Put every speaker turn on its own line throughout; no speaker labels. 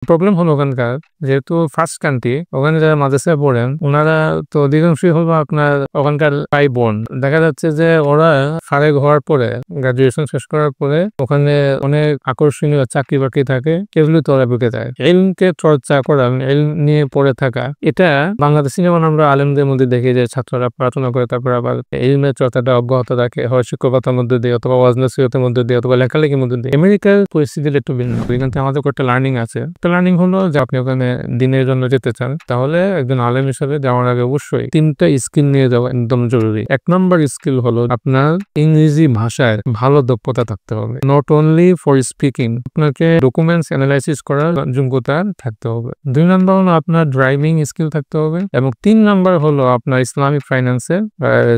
Problem হলো ওখানকার যেহেতু ফার্স্ট কান্ট্রি, ওখানে যারা মাদ্রাসায় পড়েন ওনারা তো অধিকাংশই হলো আপনার ওখানকার ভাই বোন। দেখা যাচ্ছে যে ওরা ফারেক হওয়ার পরে, গ্রাজুয়েশন শেষ করার পরে ওখানে অনেক আকর্ষণীয় চাকরি বাকরি থাকে, এগুলো তো ওরা ঢুকে যায়। ইলমকে চর্চা করা, ইলম নিয়ে পড়ে থাকা, এটা বাংলাদেশি যেমন আমরা আলেমদের মধ্যে দেখি যে ছাত্ররা পড়াশোনা করে তারপর আবার ইলমের চর্চাটা অব্যাহত রাখে, হয় শিক্ষকতার মধ্যে দিয়ে অথবা ওয়াজ নসিহতের মধ্যে দিয়ে অথবা লেখালেখির মধ্যে দিয়ে। আমেরিকার পরিস্থিতিটা একটু ভিন্ন। এখানে আমাদের একটা লার্নিং আছে। লার্নিং হলো যে আপনি ওখানে দিনের জন্য যেতে চান, তাহলে একজন আলেম হিসেবে যাওয়ার আগে অবশ্যই 3টা স্কিল নিয়ে যাওয়া একদম জরুরি। 1 নম্বর স্কিল হলো আপনার ইংরেজি ভাষায় ভালো দক্ষতা থাকতে হবে। নট অনলি ফর স্পিকিং, আপনাকে ডকুমেন্টস অ্যানালাইসিস করার যোগ্যতা থাকতে হবে। 2 নম্বর হলো আপনার ড্রাইভিং স্কিল থাকতে হবে এবং 3 নম্বর হলো আপনার ইসলামিক ফাইন্যান্সের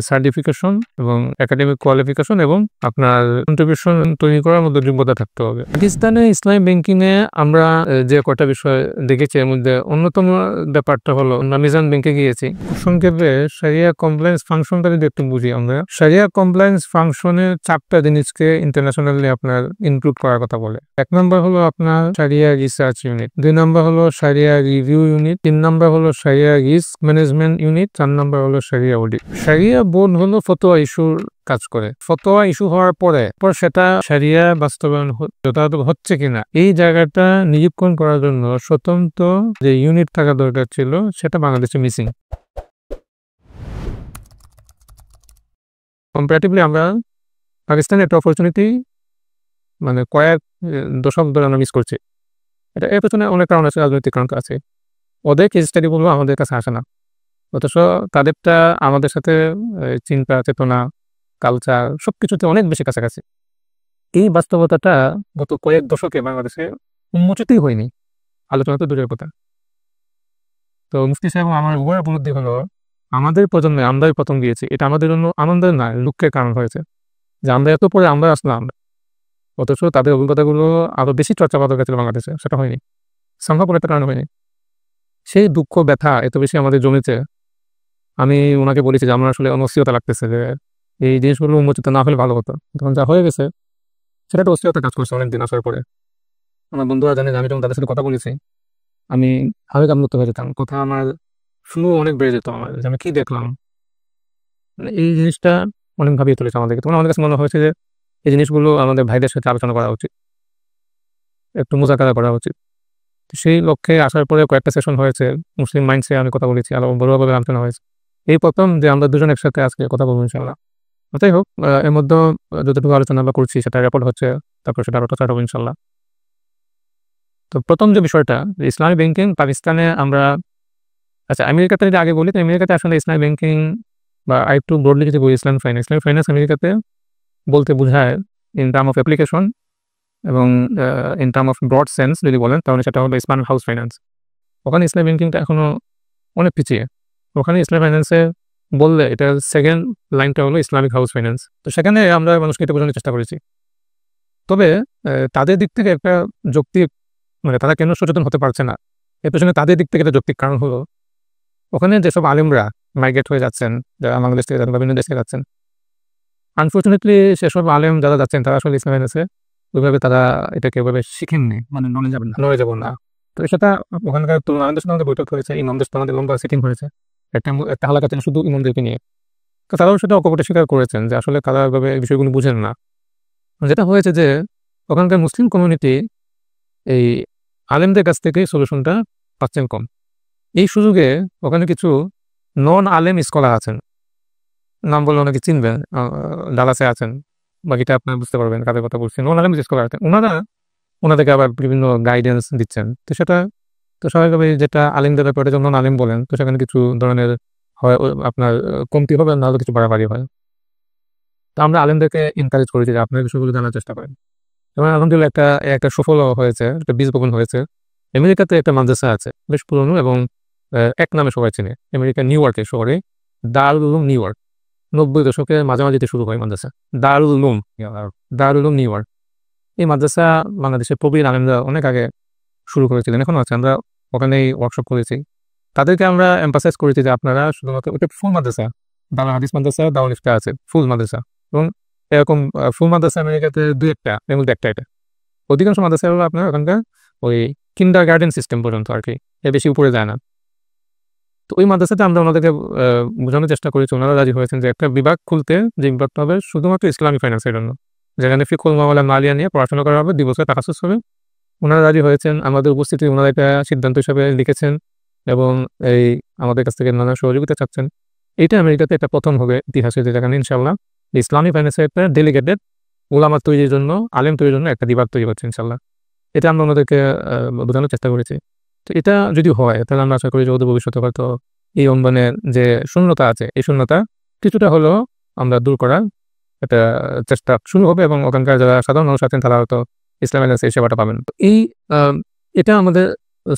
সার্টিফিকেশন এবং একাডেমিক কোয়ালিফিকেশন এবং আপনার কন্ট্রিবিউশন তৈরি করার মতো যোগ্যতা থাকতে হবে। পাকিস্তানে ইসলামী ব্যাংকিং এ আমরা যে কটা বিষয় দেখেছি, এর মধ্যে অন্যতম ব্যাপারটা হলো মিজান ব্যাংকে গিয়েছি। সংক্ষেপে শরিয়া কমপ্লায়েন্স ফাংশনটা যদি একটু বুঝি, আমরা শরিয়া কমপ্লায়েন্স ফাংশনের 4টা জিনিসকে ইন্টারন্যাশনালি আপনার ইনক্লুড করার কথা বলে। 1 নম্বর হলো আপনার শরিয়া রিসার্চ ইউনিট, 2 নম্বর হলো শরিয়া রিভিউ ইউনিট, 3 নম্বর হলো শরিয়া রিস্ক ম্যানেজমেন্ট ইউনিট, 4 নম্বর হলো শরিয়া অডিট। শরিয়া বোর্ড হলো ফতোয়া ইস্যুর কাজ করে। ফতোয়া ইস্যু হওয়ার পরে সেটা শরিয়া বাস্তবায়ন যথাযথ হচ্ছে কিনা এই জায়গাটা নিরীক্ষণ করার জন্য স্বতন্ত্র যে ইউনিট থাকা দরকার ছিল, সেটা বাংলাদেশে মিসিং। কম্পারেটিভলি আমরা পাকিস্তানের একটা অপরচুনিটি মানে কয়েক দশক ধরে আমরা মিস করছি। এটা এর পেছনে অনেক কারণ আছে, রাজনৈতিক কারণ আছে। ওদের কেস স্টাডিগুলো আমাদের কাছে আসে না, অথচ তাদেরটা আমাদের সাথে চিন্তা চেতনা কালচার সবকিছুতে অনেক বেশি কাছাকাছি। এই বাস্তবতাটা গত কয়েক দশকে বাংলাদেশে উন্মোচিতই হয়নি, আলোচনা তো দূরের কথা। তো মুফতি সাহেব আমার উভয় উপলব্ধি হলো আমাদের প্রজন্মে আমরাই প্রথম গিয়েছি, এটা আমাদের জন্য আনন্দের নয়, দুঃখের কারণ হয়েছে যে আমরা এত পরে আমরা আসলাম, অথচ তাদের অভিজ্ঞতাগুলো আরো বেশি চর্চা পাওয়া গেছিল বাংলাদেশে, সেটা হয়নি, সম্ভব একটা কারণ হয়নি। সেই দুঃখ ব্যথা এত বেশি আমাদের জমেছে। আমি ওনাকে বলেছি যে আমার আসলে অনস্থিরতা লাগতেছে যে এই জিনিসগুলো উন্মোচিত না হলে ভালো হতো। তখন যা হয়ে গেছে সেটা একটা অস্থিরতা কাজ করছে অনেকদিন আসার পরে। আমার বন্ধুরা জানে যে আমি যখন তাদের সাথে কথা বলেছি আমি আবেগ আপ্লুত হয়ে যেতাম, কথা আমার ফ্লো অনেক বেড়ে যেত আমার, যে আমি কি দেখলাম। মানে এই জিনিসটা অনেক ভাবিয়ে তুলেছে আমাদেরকে। তখন আমাদের কাছে মনে হয়েছে যে এই জিনিসগুলো আমাদের ভাইদের সাথে আলোচনা করা উচিত, একটু মোজাকারা করা উচিত। সেই লক্ষ্যে আসার পরে কয়েকটা সেশন হয়েছে, মুসলিম মাইন্ডসে আমি কথা বলেছি, আরো বড়ভাবে আলোচনা হয়েছে। এই প্রথম যে আমরা দুজন একসাথে আজকে কথা বলবো ইনশাল্লাহ। যাই হোক, এর মধ্যে যতটুকু আলোচনা আমরা করছি সেটা রেকর্ড হচ্ছে, তারপর সেটা আরো প্রচার হবে ইনশাল্লাহ। তো প্রথম যে বিষয়টা, ইসলামী ব্যাংকিং পাকিস্তানে আমরা, আচ্ছা আমেরিকাতে যদি আগে বলি, তো আমেরিকাতে আসলে ইসলামী ব্যাংকিং বা আরেকটু ব্রডলি যদি বলি ইসলামিক ফাইন্যান্স আমেরিকাতে বলতে বোঝায় ইন টার্ম অফ অ্যাপ্লিকেশন এবং in term of broad sense যদি বলেন তাহলে সেটা হলো ইসলামিক হাউস ফাইন্যান্স। ওখানে ইসলামী ব্যাংকিংটা এখনো অনেক পিছিয়ে। ওখানে ইসলামিক ফাইন্যান্সে বললে এটা সেকেন্ড লাইনটা হলো ইসলামিক হাউস ফাইন্যান্স। তো সেখানে আমরা মানুষকে এটা বোঝানোর চেষ্টা করেছি। তবে তাদের দিক থেকে একটা যৌক্তিক, মানে তারা কেন সচেতন হতে পারছে না এর পেছনে তাদের দিক থেকে একটা যৌক্তিক কারণ হলো ওখানে যেসব আলেমরা মাইগ্রেট হয়ে যাচ্ছেন, যারা বাংলাদেশ থেকে যারা বিভিন্ন দেশে যাচ্ছেন, আনফর্চুনেটলি সেসব আলেম যারা যাচ্ছেন তারা আসলে ইসলাম ফাইন্যান্সে ওইভাবে তারা এটাকে ওইভাবে শিখেননি, মানে নলে যাবেন না। তো সেটা ওখানকার আমাদের সাথে আমাদের বৈঠক হয়েছে, ইমামদের সাথে আমাদের লম্বা সিটিং হয়েছে একটা হালাকাতে শুধু ইমামদেরকে নিয়ে। তো তারাও সেটা অকপটে স্বীকার করেছেন যে আসলে তারা ওইভাবে এই বিষয়গুলো বুঝেন না। যেটা হয়েছে যে ওখানকার মুসলিম কমিউনিটি এই আলেমদের কাছ থেকে সলিউশনটা পাচ্ছেন কম। এই সুযোগে ওখানে কিছু নন আলেম স্কলার আছেন, নাম বললে অনেকে চিনবেন, ডালাসে আছেন, বাকিটা আপনার বুঝতে পারবেন কাদের কথা বলছেন। নন আলেম স্কলার আছেন, ওনাদেরকে আবার বিভিন্ন গাইডেন্স দিচ্ছেন। তো সেটা তো স্বাভাবিকভাবে যেটা আলেমদের ব্যাপারে যখন নন আলেম বলেন, তো সেখানে কিছু ধরনের হয় আপনার কমতি হবে, নাহলে কিছু বাড়াবাড়ি হয়। তো আমরা আলেমদেরকে এনকারেজ করেছি যে আপনার বিষয়গুলো জানার চেষ্টা করেন। এবং আলহামদুলিল্লাহ একটা সফল হয়েছে, একটা বীজ বপন হয়েছে। আমেরিকাতে একটা মাদ্রাসা আছে বেশ পুরনো এবং এক নামে সবাই চেনে, আমেরিকা নিউ ইয়র্কের শহরে দারুল উলুম নিউ ইয়র্ক। 90 দশকের মাঝামাঝিতে শুরু হয় মাদ্রাসা দারুল উলুম নিউ ইয়র্ক। এই মাদ্রাসা বাংলাদেশের প্রবীণ আলেমরা অনেক আগে শুরু করেছিলেন, এখনো আছে। আমরা ওখানেই ওয়ার্কশপ করেছি, তাদেরকে আমরা এমফাসাইজ করেছি যে আপনারা শুধুমাত্র ওটা ফুল মাদ্রাসা, দারুল হাদিস মাদ্রাসা, দারুল ইফতা আছে ফুল মাদ্রাসা, এবং এরকম ফুল মাদ্রাসা আমেরিকাতে 2-1টা, এর মধ্যে একটা এটা। অধিকাংশ মাদ্রাসা হলো আপনার ওখানকার ওই কিন্ডার গার্ডেন সিস্টেম পর্যন্ত আর কি, এর বেশি উপরে যায় না। তো ওই মাদ্রাসাতে আমরা ওনাদেরকে বোঝানোর চেষ্টা করেছি, ওনারা রাজি হয়েছেন যে একটা বিভাগ খুলতে, যে বিভাগটা হবে শুধুমাত্র ইসলামী ফাইন্যান্সের জন্য, যেখানে ফিকহুল মাওয়ালা মালিয়া নিয়ে পড়াশোনা করা হবে, 2 বছর তাকাসুস হবে। ওনারা রাজি হয়েছেন, আমাদের উপস্থিতি ওনারা এটা সিদ্ধান্ত হিসাবে লিখেছেন এবং এই আমাদের কাছ থেকে নানা সহযোগিতা চাচ্ছেন। এইটা আমেরিকাতে একটা প্রথম হবে ইতিহাসে, যেখানে ইনশাল্লাহ ইসলামী ফাইন্যান্সের একটা ডেলিগেটেড ওলামা তৈরির জন্য, আলেম তৈরির জন্য একটা বিভাগ তৈরি হচ্ছে ইনশাল্লাহ। এটা আমরা ওনাদেরকে বোঝানোর চেষ্টা করেছি। তো এটা যদি হয় তাহলে আমরা আশা করি যে ওদের ভবিষ্যতে হয়তো এই অঙ্গনের যে শূন্যতা আছে, এই শূন্যতা কিছুটা হলেও আমরা দূর করার একটা চেষ্টা শুরু হবে এবং ওখানকার যারা সাধারণ মানুষ আছেন তারা হয়তো ইসলামী এই সেবাটা পাবেন। তো এই এটা আমাদের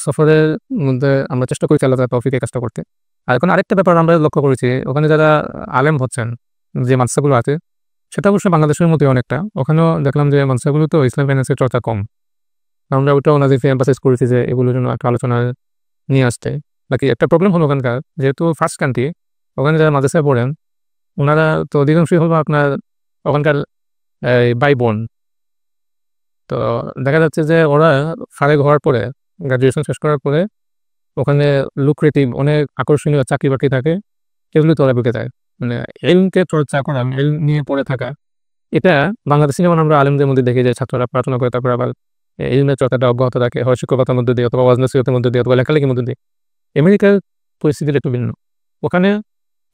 সফরের মধ্যে আমরা চেষ্টা করেছি আল্লাহ তৌফিকে কাজটা করতে। আর এখন আরেকটা ব্যাপার আমরা লক্ষ্য করেছি, ওখানে যারা আলেম হচ্ছেন, যে মাদ্রাসাগুলো আছে, সেটা অবশ্যই বাংলাদেশের মতোই অনেকটা। ওখানেও দেখলাম যে মাদ্রাসাগুলো তো ইসলাম ফাইন্যান্সের চর্চা কম। আমরা ওটা ওনাদেরকে এমফাসাইজ করেছি যে এগুলোর জন্য একটা আলোচনা নিয়ে আসতে। বাকি একটা প্রবলেম হলো ওখানকার, যেহেতু ফার্স্ট কান্ট্রি, ওখানে যারা মাদ্রাসায় পড়েন ওনারা তো অধিকাংশই হলো আপনার ওখানকার ভাই বোন। তো দেখা যাচ্ছে যে ওরা ফারেক হওয়ার পরে, গ্রাজুয়েশন শেষ করার পরে ওখানে লুক্রেটিভ অনেক আকর্ষণীয় চাকরি বাকরি থাকে, এগুলো তো ওরা ঢুকে যায়। মানে এলমকে চর্চা করা, এল নিয়ে পড়ে থাকা, এটা বাংলাদেশে যেমন আমরা আলেমদের মধ্যে দেখি যে ছাত্ররা প্রার্থনা করে তারপর আবার এলমের চর্চাটা অব্যাহত রাখে, হয় শিক্ষকতার মধ্যে দিয়ে অথবা ওয়াজ নসিহতের মধ্যে দিয়ে অথবা লেখালেখির মধ্যে দিয়ে। আমেরিকার পরিস্থিতিটা একটু ভিন্ন, ওখানে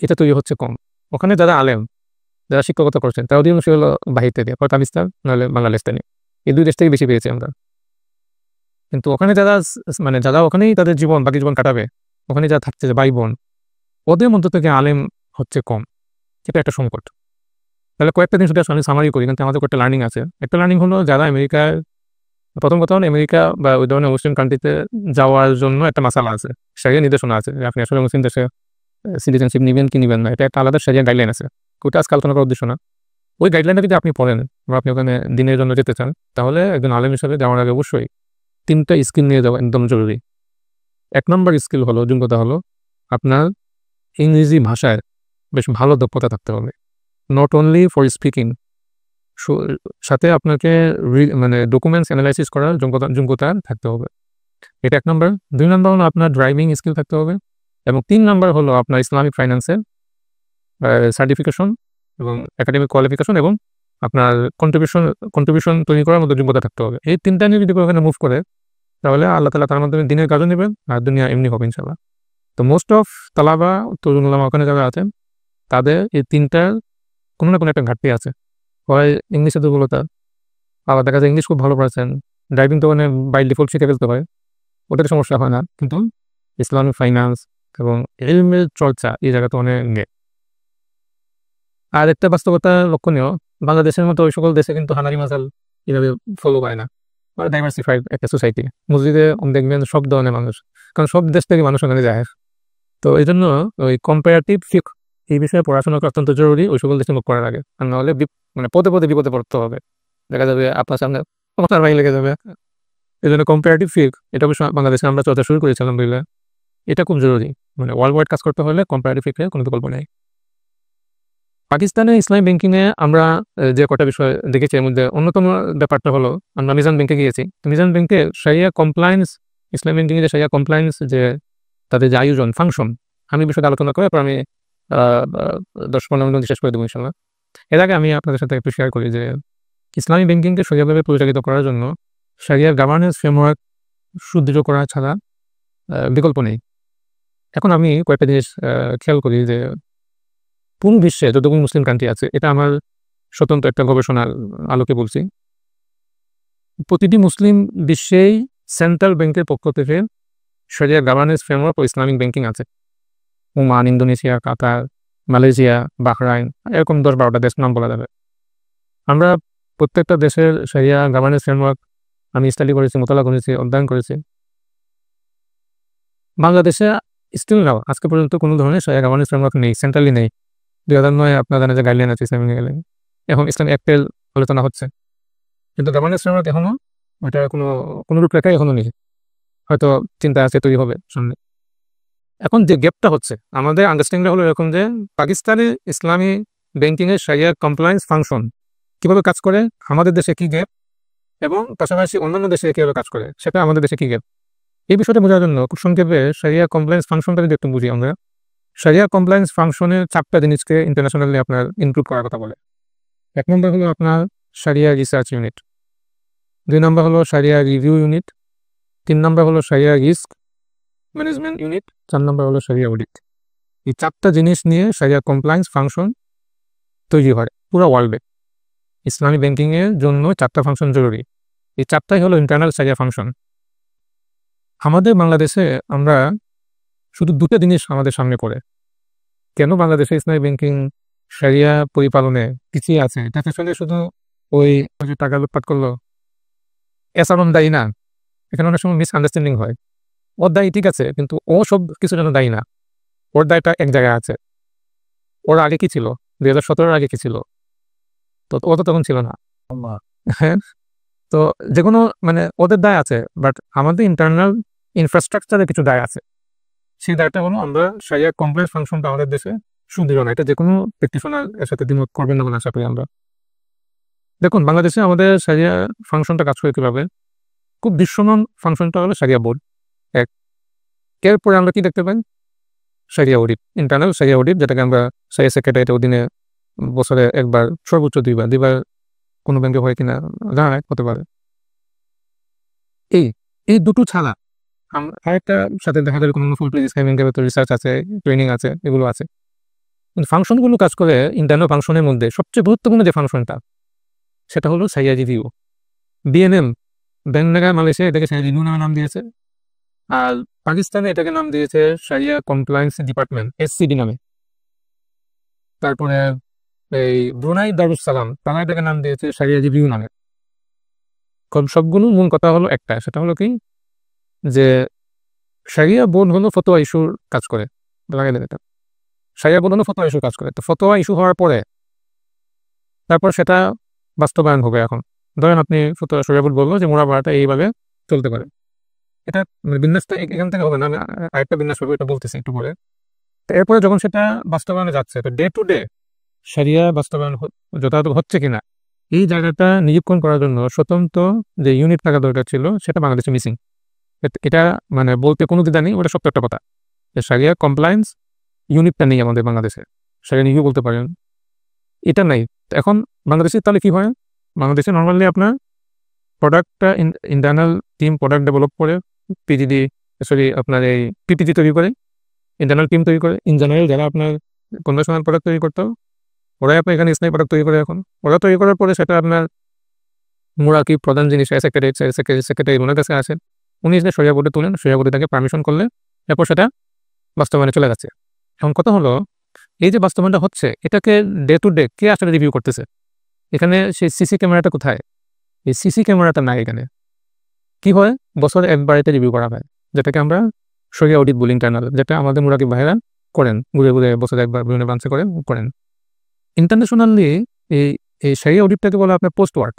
এটা তৈরি হচ্ছে কম। ওখানে যারা আলেম, যারা শিক্ষকতা করছেন, তারা অধিকাংশ হলো বাহির থেকে, হয় পাকিস্তান নাহলে বাংলাদেশ থেকে, এই 2 দেশ থেকে বেশি পেয়েছি আমরা। কিন্তু ওখানে যারা মানে যারা ওখানেই তাদের জীবন, বাকি জীবন কাটাবে, ওখানে যারা থাকছে যে ভাই বোন, ওদের মধ্য থেকে আলেম হচ্ছে কম। এটা একটা সংকট। তাহলে কয়েকটা দিন শুধু আমি সামারি করি, কিন্তু আমাদের কয়েকটা লার্নিং আছে। একটা লার্নিং হলো যারা আমেরিকার, প্রথম কথা হলো আমেরিকা বা ওই ধরনের মুসলিম কান্ট্রিতে যাওয়ার জন্য একটা মাসালা আছে, শরিয়া নির্দেশনা আছে যে আপনি আসলে মুসলিম দেশে সিটিজেনশিপ নিবেন কি নিবেন না, এটা একটা আলাদা শরিয়া গাইডলাইন আছে। ওইটা আজকে আলোচনা করার উদ্দেশ্য না। ওই গাইডলাইনটা যদি আপনি পড়েন বা আপনি ওখানে দিনের জন্য যেতে চান, তাহলে একজন আলেম হিসাবে যাওয়ার আগে অবশ্যই 3টা স্কিল নিয়ে যাওয়া একদম জরুরি। 1 নম্বর স্কিল হলো, যোগ্যতা হলো, আপনার ইংরেজি ভাষায় বেশ ভালো দক্ষতা থাকতে হবে। নট অনলি ফর স্পিকিং, সাথে আপনাকে মানে ডকুমেন্টস অ্যানালাইসিস করার যোগ্যতা থাকতে হবে। এটা 1 নম্বর। 2 নম্বর হলো আপনার ড্রাইভিং স্কিল থাকতে হবে এবং 3 নম্বর হলো আপনার ইসলামিক ফাইন্যান্সের সার্টিফিকেশন এবং একাডেমিক কোয়ালিফিকেশন এবং আপনার কন্ট্রিবিউশন তৈরি করার মতো যোগ্যতা থাকতে হবে। এই 3টা নিয়ে যদি ওখানে মুভ করে, তাহলে আল্লাহ তাআলা তার মাধ্যমে দিনের কাজও নেবেন আর দুনিয়া এমনি হবে ইনশাআল্লাহ। তো মোস্ট অফ তালাবা, তরুণ ওলামা ওখানে যারা আছেন, তাদের এই 3টার কোনো না কোনো একটা ঘাটতি আছে। হয় ইংলিশে দুর্বলতা, আবার দেখা যায় ইংলিশ খুব ভালো পারছেন, ড্রাইভিং তো মানে বাই ডিফল্ট শিখে ফেলতে হয়, ওটার সমস্যা হয় না, কিন্তু ইসলামিক ফাইন্যান্স এবং ইলমের চর্চা এই জায়গাতে অনেক নেই। আর একটা বাস্তবতা লক্ষণীয়, বাংলাদেশের মতো ওই সকল দেশে কিন্তু হানারি মাসাল এভাবে ফলো করে না। ডাইভার্সিফাইড একটা সোসাইটি, মসজিদে দেখবেন সব ধরনের মানুষ, কারণ সব দেশ থেকে মানুষ ওখানে যায়। তো এই জন্য ওই কম্পারেটিভ ফিক এই বিষয়ে পড়াশোনা করা অত্যন্ত জরুরি ওই সকল দেশে মুখ করার আগে, আর নাহলে মানে পদে পদে বিপদে পড়তে হবে। দেখা যাবে আপনার সামনে কথার বাইরে লেগে যাবে। এই জন্য কম্পারেটিভ ফিক এটা অবশ্য বাংলাদেশে আমরা চর্চা শুরু করেছি আলহামদুলিল্লাহ। এটা খুব জরুরি, মানে ওয়ার্ল্ড ওয়াইড কাজ করতে হলে কম্পারেটিভ ফিকের কোনো বিকল্প নেই। পাকিস্তানে ইসলামী ব্যাংকিংয়ে আমরা যে কটা বিষয় দেখেছি, এর মধ্যে অন্যতম ব্যাপারটা হলো আমরা মিজান ব্যাংকে গিয়েছি। মিজান ব্যাংকে শারিয়া কমপ্লায়েন্স, ইসলামী ব্যাংকিংয়ে যে শারিয়া কমপ্লায়েন্স, যে তাদের যে আয়োজন ফাংশন, আমি বিষয়টা আলোচনা করে তারপর আমি 10-15 মিনিট শেষ করে দেবো ইনশাল্লাহ। এর আগে আমি আপনাদের সাথে একটু শেয়ার করি যে ইসলামী ব্যাংকিংকে শরিয়াভাবে পরিচালিত করার জন্য শারিয়া গভর্নেন্স ফ্রেমওয়ার্ক সুদৃঢ় করা ছাড়া বিকল্প নেই। এখন আমি কয়েকটা জিনিস খেয়াল করি যে পুরো বিশ্বে যতগুলো মুসলিম কান্ট্রি আছে, এটা আমার স্বতন্ত্র একটা গবেষণার আলোকে বলছি, প্রতিটি মুসলিম বিশ্বেই সেন্ট্রাল ব্যাংকের পক্ষ থেকে শরিয়া গভর্নেন্স ফ্রেমওয়ার্ক ও ইসলামিক ব্যাংকিং আছে। ওমান, ইন্দোনেশিয়া, কাতার, মালয়েশিয়া, বাহরাইন, এরকম 10-12টা দেশ নাম বলা যাবে। আমরা প্রত্যেকটা দেশের শরিয়া গভর্নেন্স ফ্রেমওয়ার্ক আমি স্টাডি করেছি, মোতালা করেছি, অধ্যয়ন করেছি। বাংলাদেশে স্টিল নাও আজকে পর্যন্ত কোনো ধরনের শরিয়া গভর্নেন্স ফ্রেমওয়ার্ক নেই, সেন্ট্রালি নেই। 2009 আপনার জানা যে গাইডলাইন আছে ইসলামিক গাইডলাইন, এখন ইসলামিক অ্যাক্টের আলোচনা হচ্ছে, কিন্তু গভর্নেন্স ফ্রেমওয়ার্ক এখনো ওইটা কোনো রূপরেখাই এখনো নেই। হয়তো চিন্তা আছে তৈরি হবে সামনে। এখন যে গ্যাপটা হচ্ছে, আমাদের আন্ডারস্ট্যান্ডিং হলো এরকম যে পাকিস্তানে ইসলামী ব্যাংকিংয়ের শারিয়া কমপ্লায়েন্স ফাংশন কীভাবে কাজ করে, আমাদের দেশে কী গ্যাপ, এবং পাশাপাশি অন্যান্য দেশে কীভাবে কাজ করে সেটা আমাদের দেশে কী গ্যাপ। এই বিষয়টা বোঝার জন্য খুব সংক্ষেপে শারিয়া কমপ্লায়েন্স ফাংশনটা যদি একটু বুঝি আমরা, শারিয়া কমপ্লায়েন্স ফাংশনের 4টা জিনিসকে ইন্টারন্যাশনালি আপনার ইনক্লুড করার কথা বলে। 1 নম্বর হলো আপনার শারিয়া রিসার্চ ইউনিট, 2 নম্বর হলো শারিয়া রিভিউ ইউনিট, 3 নম্বর হলো শারিয়া রিস্ক ম্যানেজমেন্ট ইউনিট, 4 নম্বর হলো শারিয়া অডিট। এই 4টা জিনিস নিয়ে শারিয়া কমপ্লায়েন্স ফাংশন তৈরি হয় পুরো ওয়ার্ল্ডে। ইসলামী ব্যাংকিংয়ের জন্য 4টা ফাংশন জরুরি। এই 4টাই হলো ইন্টারনাল শারিয়া ফাংশন। আমাদের বাংলাদেশে আমরা শুধু 2টা জিনিস আমাদের সামনে পড়ে। কেন বাংলাদেশে ইসলামী ব্যাংকিং শারিয়া পরিপালনে পিছিয়ে আছে? এটা আসলে শুধু ওই যে টাকা লুটপাট করলো এসারণ দায়ী না। এখানে অনেক সময় মিসআন্ডারস্ট্যান্ডিং হয়। ওর দায়ী ঠিক আছে, কিন্তু ও সব কিছুর জন্য দায়ী না। ওর দায়টা এক জায়গায় আছে। ওর আগে কি ছিল? 2017 আগে কি ছিল? তো ও তো তখন ছিল না। হ্যাঁ, তো যে কোনো মানে ওদের দায় আছে, বাট আমাদের ইন্টারনাল ইনফ্রাস্ট্রাকচারে কিছু দায় আছে। সেই দায়টা হলো আমরা শারিয়া কমপ্লায়েন্স ফাংশনটা আমাদের দেশে সুদৃঢ় না। এটা যে কোনো প্র্যাকটিশনার এর সাথে দ্বিমত করবেন না বলে আশা করি আমরা। দেখুন, বাংলাদেশে আমাদের শারিয়া ফাংশনটা কাজ করে কীভাবে? খুব দৃশ্যমান ফাংশনটা হলো শারিয়া বোর্ড এক। এরপরে আমরা কি দেখতে পাই? শারিয়া অডিট, ইন্টারনাল শারিয়া অডিট, যেটাকে আমরা শারিয়া সেক্রেটারিয়েটের অধীনে বছরে একবার, সর্বোচ্চ 2বার কোনো ব্যাংকে হয় কিনা জানা নাই, হতে পারে। এই দুটো ছাড়া আরেকটা সাথে দেখা যায় কোনো ফুল প্লেজ ব্যাংকের ভেতর রিসার্চ আছে, ট্রেনিং আছে, এগুলো আছে। কিন্তু ফাংশনগুলো কাজ করে ইন্টারনাল ফাংশনের মধ্যে সবচেয়ে গুরুত্বপূর্ণ যে ফাংশনটা, সেটা হলো sharia review. BNM bank Malaysia এটাকে শারিয়া রিভিউ নামে নাম দিয়েছে, আর পাকিস্তানে এটাকে নাম দিয়েছে শারিয়া কমপ্লায়েন্স ডিপার্টমেন্ট, এসসিডি নামে। তারপরে এই ব্রুনাই দারুস সালাম, তারা এটাকে নাম দিয়েছে শারিয়া রিভিউ নামে। সবগুলো মূল কথা হলো একটা, সেটা হলো কি যে শারিয়া বোর্ড হলো ফতোয়া ইস্যুর কাজ করে। এটা শারিয়া বোর্ড হলো ফতোয়া ইস্যুর কাজ করে। তো ফতোয়া ইস্যু হওয়ার পরে তারপর সেটা বাস্তবায়ন হবে। এখন ধরেন আপনি ফতোয়া শারিয়া বোর্ড বললো যে মুরাবাহাটা এইভাবে চলতে পারে। এটা বিন্যাসটা এখান থেকে হবে না, আমি আরেকটা বিন্যাস হবে, এটা বলতেছি একটু পরে। তো এরপরে যখন সেটা বাস্তবায়নে যাচ্ছে, তো ডে টু ডে শারিয়া বাস্তবায়ন যথাযথ হচ্ছে কিনা এই জায়গাটা নিরীক্ষণ করার জন্য স্বতন্ত্র যে ইউনিট থাকা দরকার ছিল, সেটা বাংলাদেশে মিসিং। এটা মানে বলতে কোনো দ্বিধা নেই, ওটা সত্য একটা কথা যে শারিয়া কমপ্লায়েন্স ইউনিটটা নেই আমাদের বাংলাদেশে। শারিয়া রিভিউ বলতে পারেন, এটা নাই। এখন বাংলাদেশে তাহলে কি হয়? বাংলাদেশে নর্মালি আপনার প্রোডাক্টটা ইন্টারনাল টিম প্রোডাক্ট ডেভেলপ করে, আপনার এই পিপিটি তৈরি করে, ইন্টারনাল টিম তৈরি করে। ইন জেনারেল যারা আপনার কনভেনশনাল প্রোডাক্ট তৈরি করতো, ওরাই আপনার এখানে ইসলামী প্রোডাক্ট তৈরি করে। এখন ওরা তৈরি করার পরে সেটা আপনার মুরাকিব প্রধান যিনি সেক্রেটারি ওনার কাছে আসেন, উনি এসে শরিয়া বোর্ডে তুলেন, শরিয়া বোর্ডে তাকে পারমিশন করলে এরপর সেটা বাস্তবায়নে চলে যাচ্ছে। এখন কথা হলো, এই যে বাস্তবায়নটা হচ্ছে, এটাকে ডে টু ডে কে আসলে রিভিউ করতেছে? এখানে সেই সিসি ক্যামেরাটা কোথায়? এই সিসি ক্যামেরাটা নাই এখানে। কি হয়? বছরে একবার এটা রিভিউ করা হয়, যেটাকে আমরা শরিয়া অডিট বলি ইন্টারনাল, যেটা আমাদের মুরাকিব ভাইরা করেন, ঘুরে ঘুরে বছরে একবার বিভিন্ন ব্রাঞ্চে করেন। ইন্টারন্যাশনালি এই শরিয়া অডিটটাকে বলা আপনার পোস্ট ওয়ার্ক,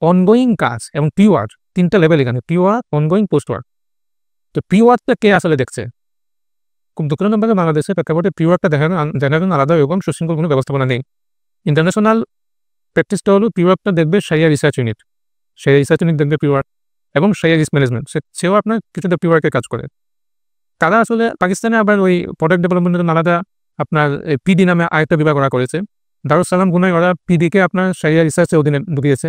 অনগোয়িং কাজ এবং প্রি ওয়ার্ক, 3টা লেভেল এখানে, pre work, ongoing, post work. তো প্রি ওয়ার্কটা কে আসলে দেখছে? খুব দুঃখজনকভাবে বাংলাদেশে প্রেক্ষাপটে প্রি ওয়ার্কটা দেখার জন্য আলাদা এবং সুশৃঙ্খল কোনো ব্যবস্থাপনা নেই। ইন্টারন্যাশনাল প্র্যাকটিসটা হলো প্রি ওয়ার্কটা দেখবে sharia research unit, sharia research unit দেখবে প্রি ওয়ার্ক, এবং শারিয়া রিস্ক ম্যানেজমেন্ট সেও আপনার কিছুটা প্রি ওয়ার্কের কাজ করে। তারা আসলে পাকিস্তানে আবার ওই প্রোডাক্ট ডেভেলপমেন্টের জন্য আলাদা আপনার পিডি নামে আরেকটা বিভাগ করা করেছে। দারুস সালাম গুনায় ওরা পিডিকে আপনার শারিয়া রিসার্চের অধীনে ঢুকিয়েছে,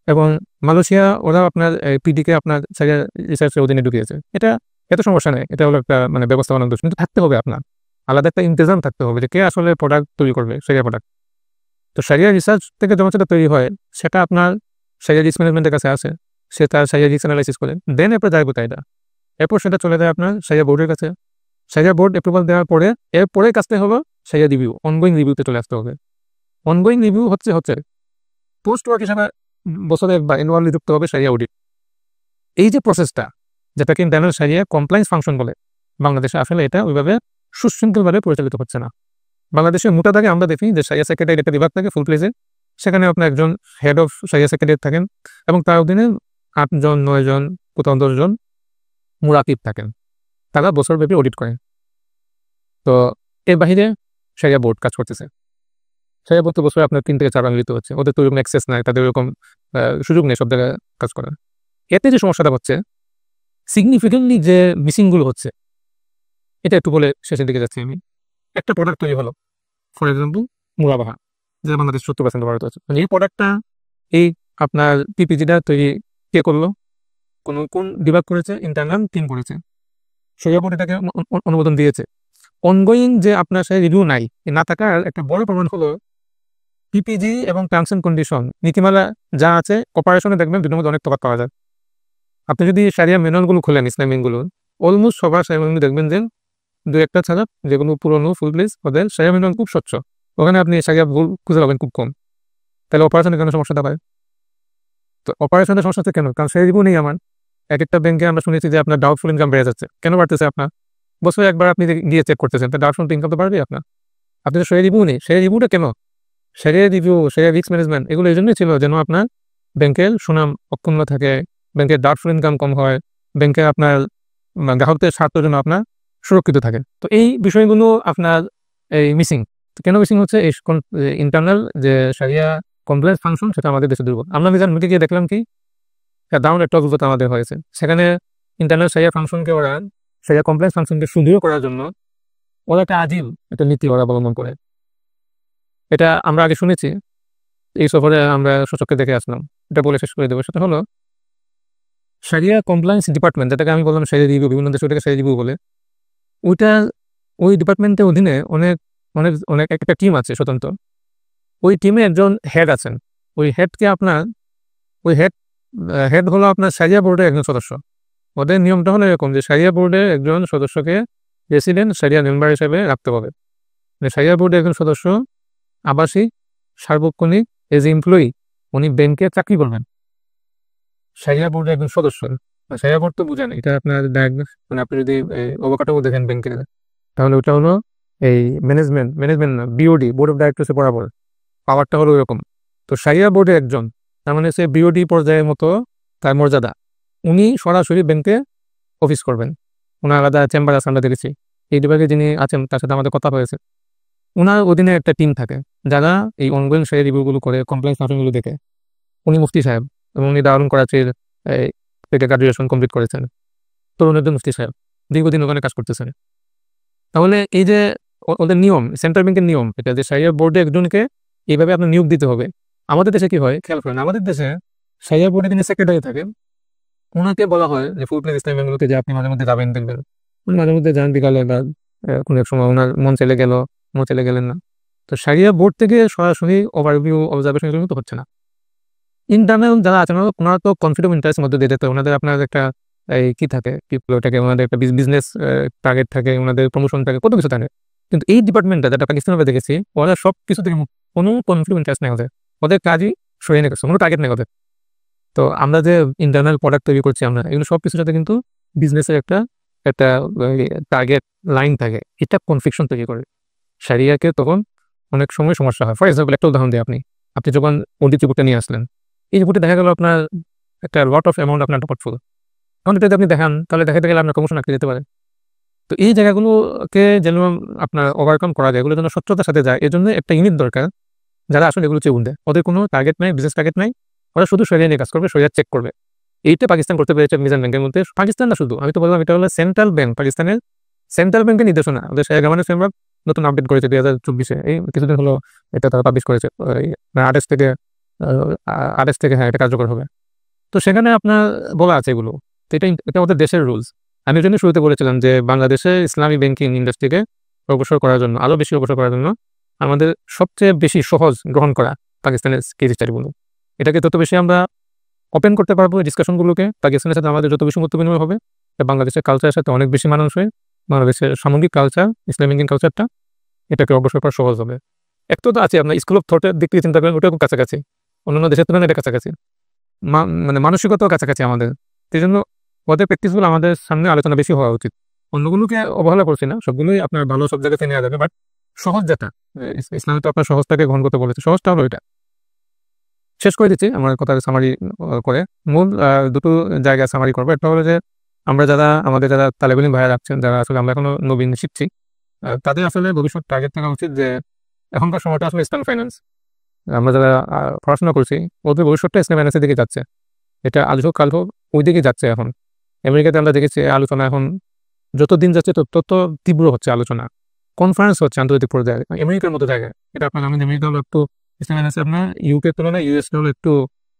এবং মালয়েশিয়া ওরা আপনার পিডিকে আপনার শারিয়া রিসার্চের অধীনে ঢুকিয়েছে। এটা এত সমস্যা নেই, এটা হলো একটা মানে ব্যবস্থাপনার দোষ। কিন্তু থাকতে হবে আপনার আলাদা একটা ইন্তেজাম থাকতে হবে যে কে আসলে প্রোডাক্ট তৈরি করবে, শারিয়া প্রোডাক্ট। তো শারিয়া রিসার্চ থেকে যখন সেটা তৈরি হয়, সেটা আপনার শারিয়া রিস্ক ম্যানেজমেন্টের কাছে আসে, সে তার শারিয়া রিস্ক অ্যানালাইসিস করে, দেন এরপর যায় কোথায় এটা, এরপর সেটা চলে যায় আপনার শারিয়া বোর্ডের কাছে। শারিয়া বোর্ড অ্যাপ্রুভাল দেওয়ার পরে এরপরে কাজটা হলো শারিয়া রিভিউ, অনগোয়িং রিভিউতে চলে আসতে হবে। অনগোয়িং রিভিউ হচ্ছে পোস্ট ওয়ার্ক হিসাবে বছরে একবার অ্যানুয়ালি যুক্ত হবে শারিয়া অডিট। এই যে প্রসেসটা, যেটাকে ইন্টারনাল শারিয়া কমপ্লায়েন্স ফাংশন বলে, বাংলাদেশে আসলে এটা ওইভাবে সুশৃঙ্খলভাবে পরিচালিত হচ্ছে না। বাংলাদেশের মোটা দাগে আমরা দেখি যে শারিয়া সেক্রেটারি একটা বিভাগ থাকে ফুল প্লেজে, সেখানে আপনার একজন হেড অফ শারিয়া সেক্রেটারি থাকেন, এবং তার অধীনে 8 জন 9 জন কোথাও 10 জন মুরাকিব থাকেন, তারা বছরব্যাপী অডিট করেন। তো এর বাহিরে শারিয়া বোর্ড কাজ করতেছে। শারিয়া বোর্ড তো বছরে আপনার 3 থেকে 4 বার মিলিত হচ্ছে, ওদের তো এরকম অ্যাক্সেস নাই, তাদের এরকম সুযোগ নেই সব জায়গায় কাজ করার। এতে যে সমস্যাটা হচ্ছে, সিগনিফিকেন্টলি যে মিসিংগুলো হচ্ছে এটা একটু বলে শেষের দিকে যাচ্ছি আমি। একটা প্রোডাক্ট তৈরি হলো, ফর এক্সাম্পল মুরাবাহা, যেটা বাংলাদেশ 70% ভারত আছে, এই প্রোডাক্টটা এই আপনার পিপিজিটা তৈরি কে করলো, কোন বিভাগ করেছে, ইন্টারনাল টিম করেছে, শরিয়া বোর্ড এটাকে অনুমোদন দিয়েছে। অনগোয়িং যে আপনার সাথে রিভিউ নাই, না থাকার একটা বড় প্রমাণ হলো পিপিজি এবং টার্মস অ্যান্ড কন্ডিশন নীতিমালা যা আছে, অপারেশনে দেখবেন দুটোর মধ্যে অনেক তফাৎ পাওয়া যায়। আপনি যদি সারিয়া ম্যানুয়ালগুলো খোলেন ইসলামিকগুলো, অলমোস্ট সবার সারিয়া ম্যানুয়াল দেখবেন যে দু একটা ছাড়া যেগুলো পুরোনো ফুল প্লেস ওদের সারিয়া ম্যানুয়াল খুব স্বচ্ছ, ওখানে আপনি সারিয়া ভুল খুঁজে পাবেন খুব কম। তাহলে অপারেশনে কেন সমস্যাটা পায়? তো অপারেশনের সমস্যা কেন? কারণ সেই রিভিউ নেই আমার। এক একটা ব্যাংকে আমরা শুনেছি যে আপনার ডাউটফুল ইনকাম বেড়ে যাচ্ছে, কেন বাড়তেছে? আপনার বছরে একবার আপনি গিয়ে চেক করতেছেন, তো ডাউটফুল ইনকাম তো বাড়বে আপনার। আপনি তো সেই রিভিউ নেই, সেই রিভিউটা কেন? Share review, share risk management এগুলো এই জন্যই ছিল যেন আপনার ব্যাংকের সুনাম অক্ষুণ্ণ থাকে, ব্যাংকের ডাউটফুল ইনকাম কম হয়, ব্যাংকে আপনার গ্রাহকদের স্বার্থ যেন আপনার সুরক্ষিত থাকে। তো এই বিষয়গুলো আপনার এই মিসিং। কেন মিসিং হচ্ছে? এই ইন্টারনাল যে সারিয়া কমপ্লেক্স ফাংশন সেটা আমাদের দেশে দুর্বল। আমরা নিজের মুখে গিয়ে দেখলাম কি দারুণ একটা অভিজ্ঞতা আমাদের হয়েছে। সেখানে ইন্টারনাল সারিয়া ফাংশনকে ওরা, সারিয়া কমপ্লেক্স ফাংশনকে সুদৃঢ় করার জন্য ওরা একটা আজীব একটা নীতি ওরা অবলম্বন করে। এটা আমরা আগে শুনেছি, এই সফরে আমরা সূচককে দেখে আসলাম। এটা বলে শেষ করে দেবো, সেটা হলো সারিয়া কমপ্লায়েন্স ডিপার্টমেন্ট, যেটাকে আমি বললাম সারিয়া রিভিউ, বিভিন্ন দেশে ওটাকে সারিয়া রিভিউ বলে। ওইটা ওই ডিপার্টমেন্টের অধীনে অনেক অনেক অনেক একটা টিম আছে স্বতন্ত্র। ওই টিমে একজন হেড আছেন। ওই হেডকে আপনার ওই হেড হলো আপনার সারিয়া বোর্ডের একজন সদস্য। ওদের নিয়মটা হলো এরকম যে সারিয়া বোর্ডের একজন সদস্যকে প্রেসিডেন্ট সারিয়া মেম্বার হিসেবে রাখতে হবে। সারিয়া বোর্ডের একজন সদস্য আবাসিক সার্বক্ষণিক এজ এমপ্লয়ি, উনি ব্যাংকে চাকরি করবেন। সারিয়া বোর্ডের একজন সদস্য, সারিয়া বোর্ড তো বুঝেন, এটা আপনার মানে আপনি যদি অবকাঠামো দেখেন ব্যাংকের, তাহলে ওটা হলো এই ম্যানেজমেন্ট না, বিওডি, বোর্ড অফ ডাইরেক্টরসে বরাবর পাওয়ারটা হলো এরকম। তো সারিয়া বোর্ডের একজন, তার মানে সে বিওডি পর্যায়ের মতো তার মর্যাদা, উনি সরাসরি ব্যাংকে অফিস করবেন। ওনার আলাদা চেম্বার আছে, আমরা দেখেছি। এই বিভাগে যিনি আছেন তার সাথে আমাদের কথা হয়েছে। ওনার অধীনে একটা টিম থাকে যারা এই অনগোয়িং সারিয়া রিভিউগুলো করে, কমপ্লেক্স ফাংশনগুলো দেখে। উনি মুফতি সাহেব এবং উনি দারুণ করাচির থেকে গ্রাজুয়েশন কমপ্লিট করেছেন, তরুণের মুফতি সাহেব, দীর্ঘদিন ওখানে কাজ করতেছেন। তাহলে এই যে ওদের নিয়ম, সেন্ট্রাল ব্যাংকের নিয়ম, এটা যে সারিয়া বোর্ডে একজনকে এইভাবে আপনার নিয়োগ দিতে হবে। আমাদের দেশে কি হয় খেয়াল করেন, আমাদের দেশে সারিয়া বোর্ডে যিনি সেক্রেটারি থাকেন ওনাকে বলা হয় যে ফুল প্লেস ইসলামী ব্যাংকগুলোতে যে আপনি মাঝে মধ্যে যাবেন, দেখবেন উনি মাঝে মধ্যে যান বিকালে বা কোনো এক সময় ওনার মন চলে গেলেন না। তো সারিয়া বোর্ড থেকে সরাসরি ওভারভিউ অবজারভেশন এগুলো তো হচ্ছে না। ইন্টারনাল যারা আছেন ওনারা তো কনফ্লিক্ট অফ ইন্টারেস্টের মধ্যে দিয়ে দিতে, ওনাদের আপনার একটা এই কি থাকে, কি ওটাকে, ওনাদের একটা বিজনেস টার্গেট থাকে, ওনাদের প্রমোশন থাকে, কত কিছু থাকে। কিন্তু এই ডিপার্টমেন্টটা যেটা পাকিস্তানে দেখেছি, ওরা সব কিছু থেকে কোনো কনফ্লিক্ট ইন্টারেস্ট নেই ওদের কাজই সরিয়ে নিয়ে গেছে, কোনো টার্গেট নেই ওদের। তো আমরা যে ইন্টারনাল প্রোডাক্ট তৈরি করছি আমরা, এগুলো সব কিছুর সাথে কিন্তু বিজনেসের একটা একটা টার্গেট লাইন থাকে, এটা কনফ্লিকশন তৈরি করে সারিয়াকে, তখন অনেক সময় সমস্যা হয়। ফর এক্সাম্পল একটা উদাহরণ দিই, আপনি যখন অডিট রিপোর্টটা নিয়ে আসলেন, এই রিপোর্টে দেখা গেল আপনার একটা লট অফ অ্যামাউন্ট আপনার পোর্টফোলিও, কারণ এটা যদি আপনি দেখান তাহলে দেখাতে গেলে আপনার প্রমোশন আটকে যেতে পারে। তো এই জায়গাগুলোকে যেন আপনার ওভারকাম করা যায়, এগুলো যেন স্বচ্ছতার সাথে যায়, এর জন্য একটা ইউনিট দরকার যারা আসলে এগুলো চেয়ে দেয়। ওদের কোনো টার্গেট নাই, বিজনেস টার্গেট নাই, ওরা শুধু সরিয়ে নিয়ে কাজ করবে, সরিয়ে চেক করবে। এইটা পাকিস্তান করতে পেরেছে মিজান ব্যাংকের মধ্যে। পাকিস্তান না শুধু, আমি তো বললাম এটা হলো সেন্ট্রাল ব্যাংক, পাকিস্তানের সেন্ট্রাল ব্যাংকের নির্দেশনা। ওদের গভর্নমেন্ট ফ্রেমওয়ার্ক নতুন আপডেট করেছে 2024-এ, এই কিছুদিন হলো এটা তারা পাবলিশ করেছে, 28 থেকে হ্যাঁ এটা কার্যকর হবে। তো সেখানে আপনার বলা আছে এগুলো, তো এটা আমাদের দেশের রুলস। আমি ওই জন্য শুরুতে বলেছিলাম যে বাংলাদেশে ইসলামী ব্যাংকিং ইন্ডাস্ট্রিকে অগ্রসর করার জন্য, আরও বেশি অগ্রসর করার জন্য আমাদের সবচেয়ে বেশি সহজ গ্রহণ করা পাকিস্তানের কেস স্টাডিগুলো। এটাকে যত বেশি আমরা ওপেন করতে পারবো এই ডিসকাশনগুলোকে, পাকিস্তানের সাথে আমাদের যত বেশি মত বিনিময় হবে, বাংলাদেশের কালচারের সাথে অনেক বেশি মানুষ হয়ে বাংলাদেশের সামগ্রিক কালচার, ইসলামিক ব্যাংকিং কালচারটা, এটাকে অগ্রসর করা সহজ হবে। একটু তো আছে আপনার স্কুল অফ থটের দিক থেকে চিন্তা করেন, ওটা খুব কাছাকাছি, অন্যান্য দেশের তুলনায় এটা কাছাকাছি, মানে মানসিকতাও কাছাকাছি আমাদের। সেই জন্য ওদের প্র্যাকটিসগুলো আমাদের সামনে আলোচনা বেশি হওয়া উচিত। অন্যগুলোকে অবহেলা করছি না, সবগুলোই আপনার ভালো, সব জায়গাতে নেওয়া যাবে, বাট সহজ যেটা, ইসলামে তো আপনার সহজটাকে গ্রহণ করতে বলেছে, সহজটা হলো এটা। শেষ করে দিচ্ছি আমার কথা সামারি করে, মূল দুটো জায়গায় সামারি করবো। একটা হলো যে আমাদের যারা তালেব ইলম ভাইয়া রাখছেন, যারা আসলে আমরা এখনো নবীন শিখছি, তাদের আসলে ভবিষ্যৎ টার্গেট থাকা উচিত যে এখনকার সময়টা আসলে ইসলাম ফাইন্যান্স, আমরা যারা পড়াশোনা করছি ওদের ভবিষ্যৎটা ইসলাম ফাইন্যান্সের দিকে যাচ্ছে, এটা আজ হোক কাল হোক ওই দিকে যাচ্ছে এখন। আমেরিকাতে আমরা দেখেছি আলোচনা এখন যত দিন যাচ্ছে তত তীব্র হচ্ছে আলোচনা, কনফারেন্স হচ্ছে আন্তর্জাতিক পর্যায়ে আমেরিকার মতো জায়গায়। এটা আপনার আমি আমেরিকা হলো একটু ইসলামের আছে, আপনার ইউকের তুলনায় ইউএস হলো একটু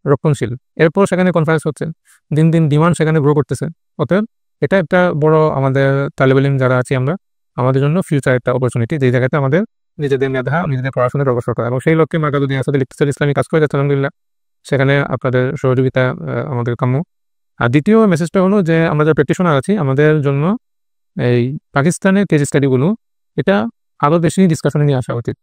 রক্ষণশীল, এরপর সেখানে কনফারেন্স হচ্ছে, দিন দিন ডিমান্ড সেখানে গ্রো করতেছে। অতএব এটা একটা বড় আমাদের তালেব ইলম যারা আছি আমরা, আমাদের জন্য ফিউচার একটা অপরচুনিটি, যেই জায়গাতে আমাদের নিজেদের মেধা নিজেদের পড়াশোনার অগ্রসর করা, এবং সেই লক্ষ্যে মার্কাজুদ্দিন আসাদ ইকতিসাদ ইসলামী কাজ করে যাচ্ছে আলহামদুলিল্লাহ। সেখানে আপনাদের সহযোগিতা আমাদের কাম্য। আর দ্বিতীয় মেসেজটা হলো যে আমরা যারা প্র্যাকটিশনার আছি আমাদের জন্য এই পাকিস্তানের কেস স্টাডিগুলো এটা আরও বেশি ডিসকাশনে নিয়ে আসা উচিত।